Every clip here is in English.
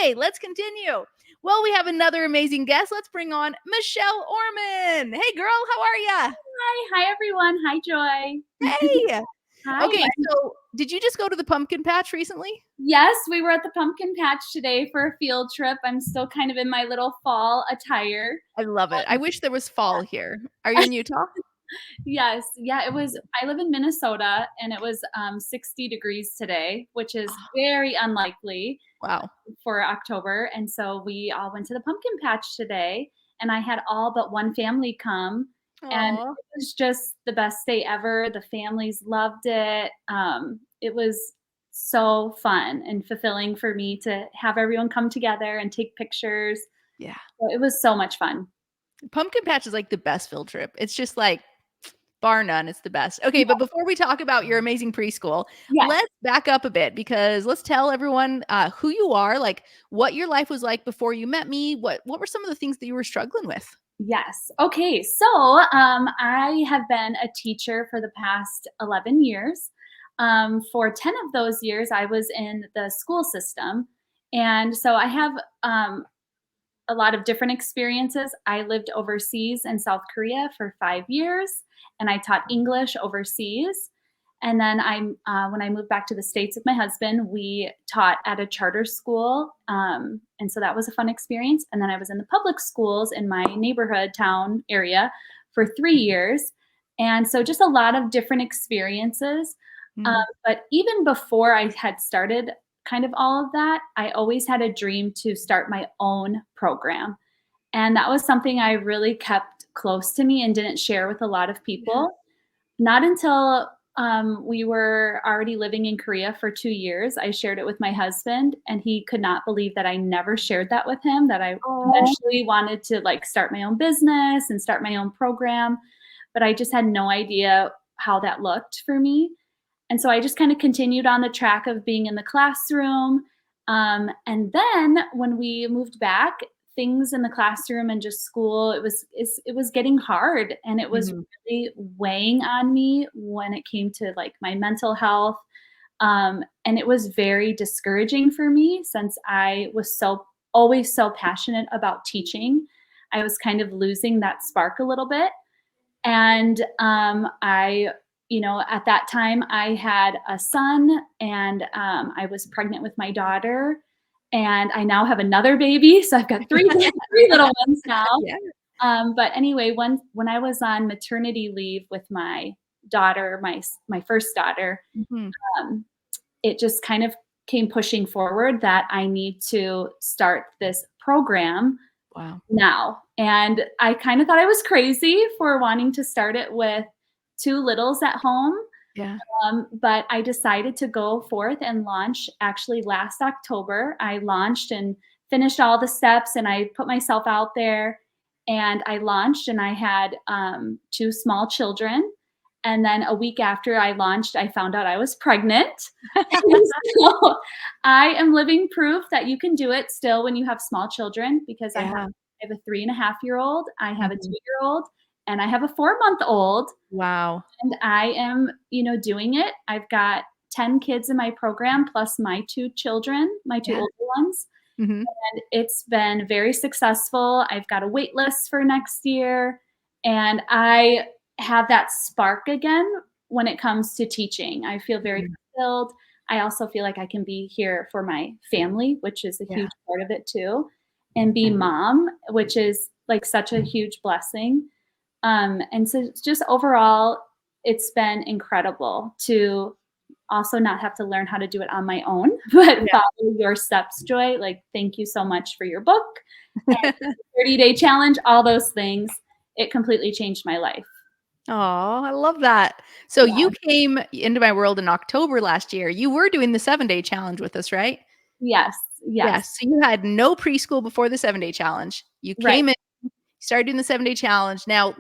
Okay, let's continue. Well, we have another amazing guest. Let's bring on Michelle Orman. Hey, girl, how are ya? Hi everyone. Hi, Joy. Hey. Hi. Okay, so did you just go to the pumpkin patch recently? Yes, we were at the pumpkin patch today for a field trip. I'm still kind of in my little fall attire. I love it. I wish there was fall here. Are you in Utah? Yes, yeah, I live in Minnesota and it was 60 degrees today, which is very unlikely Wow. for October. And so we all went to the pumpkin patch today and I had all but one family come. And Oh, it was just the best day ever. The families loved it. It was so fun and fulfilling for me to have everyone come together and take pictures. yeah. So it was so much fun. Pumpkin patch is like the best field trip. It's just like bar none, it's the best. Okay, but before we talk about your amazing preschool, Yes. let's back up a bit because let's tell everyone who you are, like what your life was like before you met me. What were some of the things that you were struggling with? Yes. Okay. So I have been a teacher for the past 11 years. For 10 of those years, I was in the school system. And so I have a lot of different experiences. I lived overseas in South Korea for 5 years, and I taught English overseas. And then when I moved back to the States with my husband, we taught at a charter school. And so that was a fun experience. And then I was in the public schools in my neighborhood town area for 3 years. And so just a lot of different experiences. Um, Mm, but even before I had started kind of all of that, I always had a dream to start my own program. And that was something I really kept close to me and didn't share with a lot of yeah. people. Not until we were already living in Korea for 2 years, I shared it with my husband, and he could not believe that I never shared that with him, that I Oh, eventually wanted to like start my own business and start my own program. But I just had no idea how that looked for me. And so I just kind of continued on the track of being in the classroom. And then when we moved back, things in the classroom and just school, it was getting hard, and it was mhm. really weighing on me when it came to like my mental health. And it was very discouraging for me since I was always so passionate about teaching. I was kind of losing that spark a little bit. And at that time, I had a son, and I was pregnant with my daughter, and I now have another baby. So I've got three little ones now. Yeah. But anyway, when I was on maternity leave with my daughter, my first daughter, Mhm. um, it just kind of came pushing forward that I need to start this program Wow. now. And I kind of thought I was crazy for wanting to start it with two littles at home. Yeah. But I decided to go forth and launch actually last October. I launched and finished all the steps, and I put myself out there, and I launched, and I had two small children. And then a week after I launched, I found out I was pregnant. And so I am living proof that you can do it still when you have small children, because Yeah. I have a 3.5-year-old, I have a Mhm. 2-year-old, and I have a 4-month-old. Wow. And I am, doing it. I've got 10 kids in my program plus my two children, my two Yeah. older ones. Mhm. And it's been very successful. I've got a wait list for next year. And I have that spark again when it comes to teaching. I feel very Mhm. fulfilled. I also feel like I can be here for my family, which is a Yeah. huge part of it too, and be mom, which is like such a huge blessing. And so just overall, it's been incredible to also not have to learn how to do it on my own, but Yeah. follow your steps, Joy. Like, thank you so much for your book and 30-day challenge, all those things. It completely changed my life. Oh, I love that. So you Yeah. came into my world in October last year. You were doing the 7-day challenge with us, right? Yes. Yes. Yes. So you had no preschool before the 7-day challenge. You Right. came in, started doing the 7-day challenge. Now,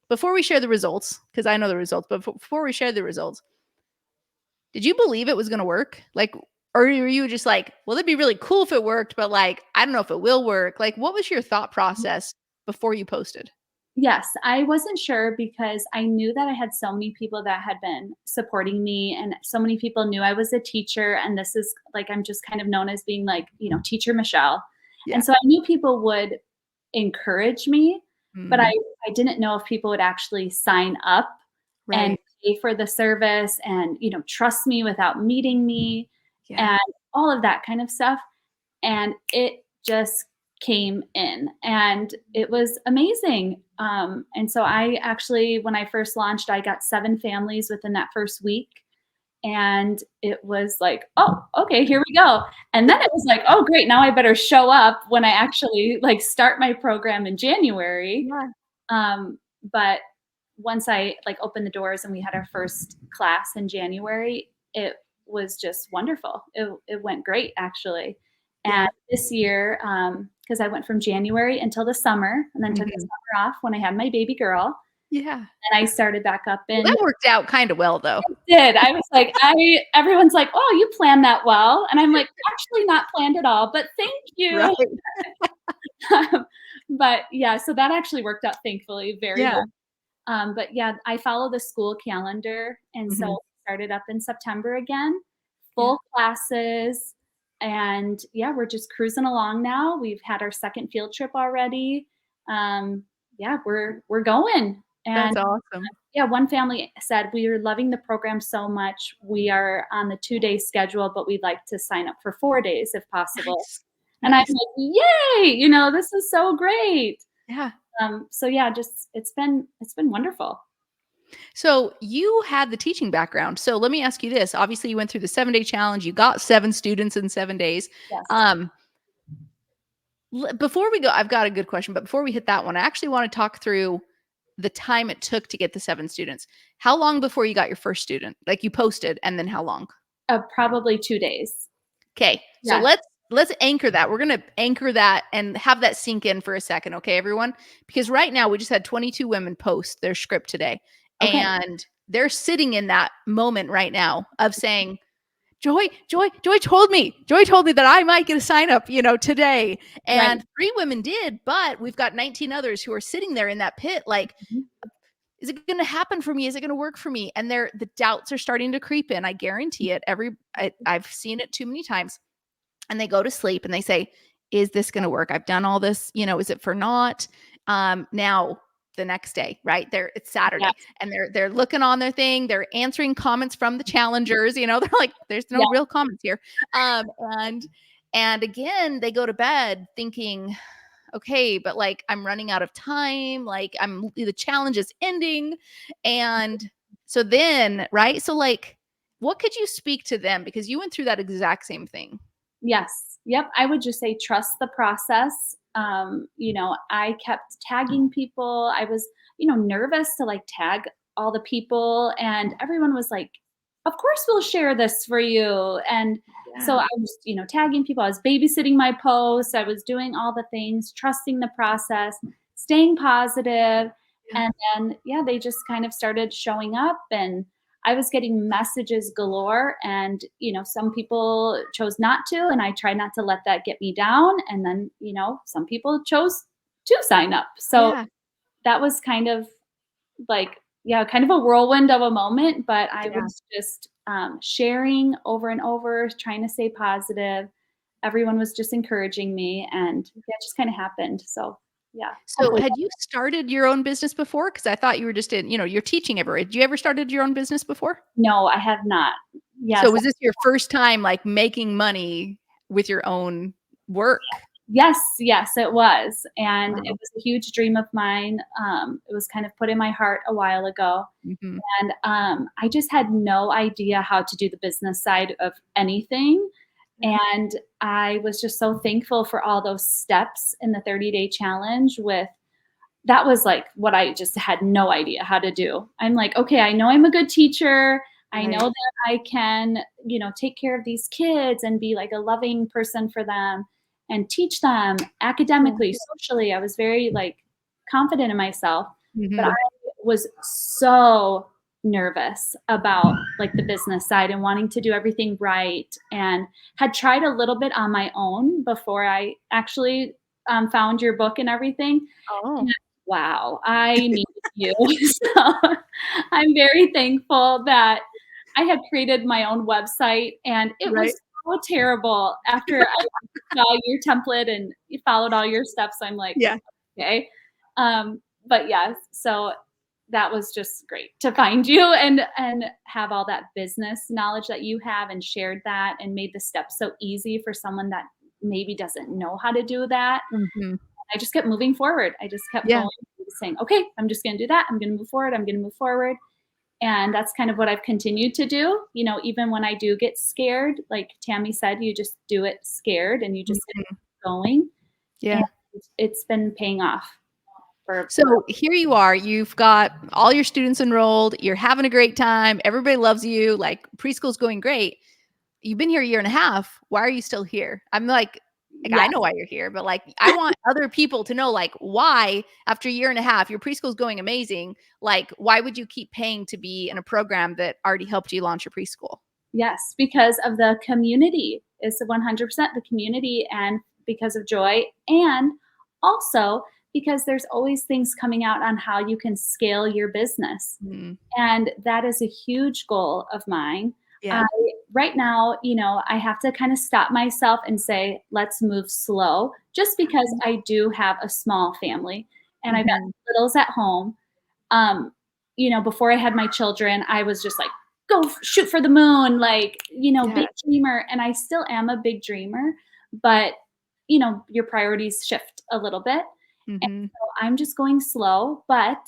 before we share the results, because I know the results, but before we share the results, did you believe it was going to work? Like, or were you just like, well, it'd be really cool if it worked, but like, I don't know if it will work. Like, what was your thought process before you posted? Yes, I wasn't sure because I knew that I had so many people that had been supporting me, and so many people knew I was a teacher, and this is like I'm just kind of known as being like, teacher Michelle. Yeah. And so I knew people would encourage me, but Mhm. I didn't know if people would actually sign up and Right. pay for the service and, trust me without meeting me Yeah. and all of that kind of stuff. And it just came in and it was amazing. And so I actually, when I first launched, I got 7 families within that first week. And it was like, oh, okay, here we go. And then it was like, oh, great. Now I better show up when I actually like start my program in January. Yeah. But once I like opened the doors and we had our first class in January, it was just wonderful. It went great actually. Yeah. And this year, because I went from January until the summer and then took the Mhm. summer off when I had my baby girl, Yeah. and I started back up Well, in that worked out kind of well though. did. I was like, everyone's like, "Oh, you planned that well." And I'm like, "Actually not planned at all, but thank you." Right. But yeah, so that actually worked out thankfully very Yeah. well. But yeah, I follow the school calendar, and so Mhm. we started up in September again, Yeah. full classes, and yeah, we're just cruising along now. We've had our second field trip already. Um, yeah, we're going. That's And awesome. yeah, one family said, "We are loving the program so much. We are on the 2-day schedule, but we'd like to sign up for 4 days if possible." Nice. And I'm Nice. like, "Yay! This is so great." Yeah. So yeah, just it's been wonderful. So you had the teaching background. So let me ask you this. Obviously, you went through the 7-day challenge. You got 7 students in 7 days. Yes. Um, before we go, I've got a good question, but before we hit that one, I actually want to talk through the time it took to get the 7 students. How long before you got your first student? Like you posted, and then how long? Probably 2 days. Okay, so Yeah. let's anchor that. We're gonna anchor that and have that sink in for a second, okay, everyone? Because right now we just had 22 women post their script today, Okay. and they're sitting in that moment right now of saying, Joy told me that I might get a sign up, today. Right. And 3 women did, but we've got 19 others who are sitting there in that pit like, Mhm. is it going to happen for me? Is it going to work for me? And the doubts are starting to creep in. I guarantee it. I've seen it too many times. And they go to sleep and they say, is this going to work? I've done all this, is it for naught? Now the next day, right? It's Saturday Yes. and they're looking on their thing, they're answering comments from the challengers, they're like, there's no Yeah. real comments here. And again, they go to bed thinking, okay, but like I'm running out of time, like the challenge is ending. And so then, right? So like, what could you speak to them? Because you went through that exact same thing. Yes. Yep. I would just say trust the process. I kept tagging people. I was, nervous to like tag all the people, and everyone was like, "Of course, we'll share this for you." And so Yeah. I was, tagging people. I was babysitting my posts. I was doing all the things, trusting the process, staying positive, Yeah. and then yeah, they just kind of started showing up and I was getting messages galore, and some people chose not to, and I tried not to let that get me down. And then some people chose to sign up, so Yeah. that was kind of like yeah, kind of a whirlwind of a moment. But I Yeah. was just sharing over and over, trying to stay positive. Everyone was just encouraging me, and yeah, it just kind of happened. So yeah, So hopefully. had you started your own business before? Because I thought you were just you're teaching everywhere. Did you ever started your own business before? No, I have not. Yes. So was this your first time like making money with your own work? Yes, yes, it was, and it Wow. was a huge dream of mine. It was kind of put in my heart a while ago, Mhm. and, I just had no idea how to do the business side of anything, Yeah. and I was just so thankful for all those steps in the 30-day challenge with that was, like, what I just had no idea how to do. I'm like, "Okay, I know I'm a good teacher. I know Right. that I can, take care of these kids and be, like, a loving person for them and teach them Yeah. academically, socially." I was very, like, confident in myself, but I Mhm. was so nervous about, like, the business side and wanting to do everything right, and had tried a little bit on my own before I actually, found your book and everything. Oh. wow, I needed you. So I'm very thankful that I had created my own website, and it was Right. so terrible after I saw your template and you followed all your steps. I'm like, Yeah. okay. But yes, so that was just great to find you and have all that business knowledge that you have and shared that and made the steps so easy for someone that maybe doesn't know how to do that. Mhm. I just kept moving forward. I just kept Yeah. going, saying, okay, I'm just going to do that. I'm going to move forward. I'm going to move forward. And that's kind of what I've continued to do. Even when I do get scared, like Tammy said, you just do it scared and you just get Mhm. going. And Yeah. it's been paying off for So here you are, you've got all your students enrolled, you're having a great time, everybody loves you, like preschool's going great. You've been here a year and a half. Why are you still here? I'm like I yes, know why you're here, but like I want other people to know like why after a year and a half your preschool's going amazing. Like why would you keep paying to be in a program that already helped you launch your preschool? yes, because of the community. It's 100% the community and because of Joy. And also because there's always things coming out on how you can scale your business. Mm, And that is a huge goal of mine. I yeah. right now, I have to kind of stop myself and say, let's move slow, just because I do have a small family and I've got Mhm. littles at home. Um, before I had my children, I was just like, go shoot for the moon, like, Yeah. big dreamer. And I still am a big dreamer, but your priorities shift a little bit. Mhm. So I'm just going slow, but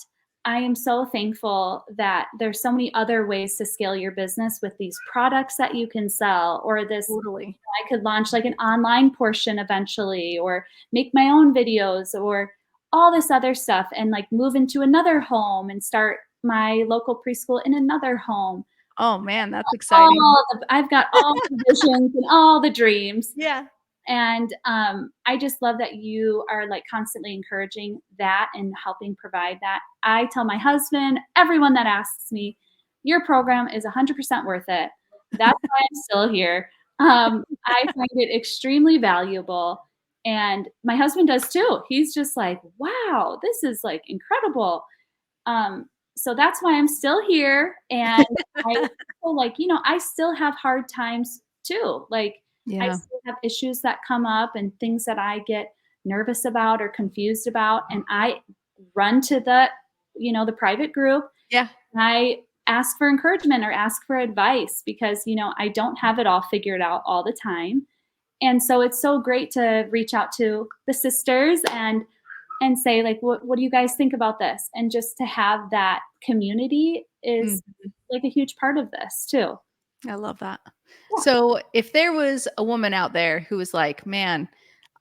I am so thankful that there's so many other ways to scale your business with these products that you can sell or this Totally. I could launch like an online portion eventually or make my own videos or all this other stuff and like move into another home and start my local preschool in another home. Oh man, that's exciting. I've got all the visions and all the dreams. Yeah. And I just love that you are like constantly encouraging that and helping provide that. I tell my husband, everyone that asks me, your program is 100% worth it. That's why I'm still here. I find it extremely valuable. And my husband does too. He's just like, wow, this is like incredible. So that's why I'm still here. And I feel like, I still have hard times too. Like, I Yeah. still have issues that come up and things that I get nervous about or confused about. And I run to the private group. Yeah. And I ask for encouragement or ask for advice because, I don't have it all figured out all the time. And so it's so great to reach out to the sisters and say like what do you guys think about this, and just to have that community is Mm. like a huge part of this too. I love that. Yeah. So, if there was a woman out there who was like, "Man,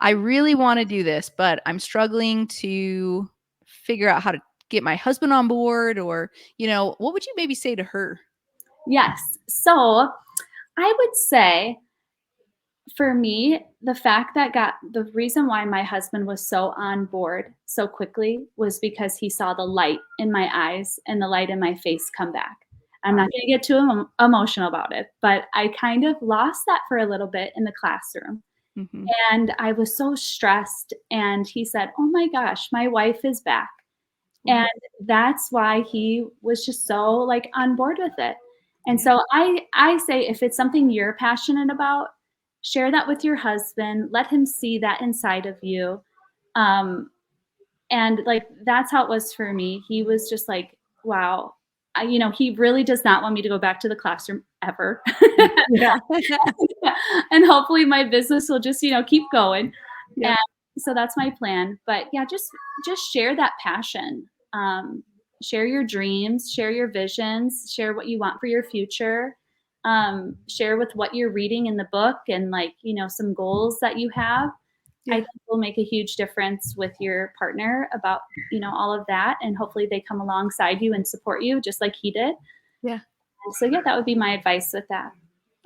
I really want to do this, but I'm struggling to figure out how to get my husband on board," or, what would you maybe say to her? Yes, so I would say for me, the fact that got the reason why my husband was so on board so quickly was because he saw the light in my eyes and the light in my face come back. I'm not going to get too emotional about it, but I kind of lost that for a little bit in the classroom. Mhm. And I was so stressed. And he said, oh my gosh, my wife is back. And Wow. that's why he was just so like on board with it. And Yeah. so I say if it's something you're passionate about, share that with your husband, let him see that inside of you. Um, and like that's how it was for me. He was just like, wow, he really does not want me to go back to the classroom ever. Yeah. And hopefully my business will just, keep going. And Yep. so that's my plan. But yeah, just share that passion. Share your dreams, share your visions, share what you want for your future. Share with what you're reading in the book and like, some goals that you have. I Yeah. think will make a huge difference with your partner about, all of that. And hopefully they come alongside you and support you just like he did. Yeah. So yeah, that would be my advice with that.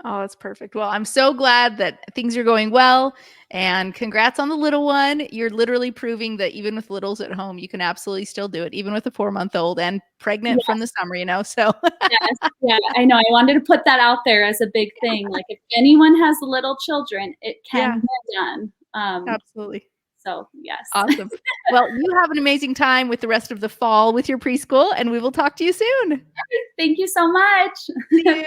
Oh, that's perfect. Well, I'm so glad that things are going well, and congrats on the little one. You're literally proving that even with littles at home, you can absolutely still do it, even with a 4-month-old and pregnant from the summer. So Yes, yeah, I know. I wanted to put that out there as a big thing. Like, if anyone has little children, it can yeah, be done. absolutely. So, yes. Awesome. Well, you have an amazing time with the rest of the fall with your preschool, and we will talk to you soon. Thank you so much. See you.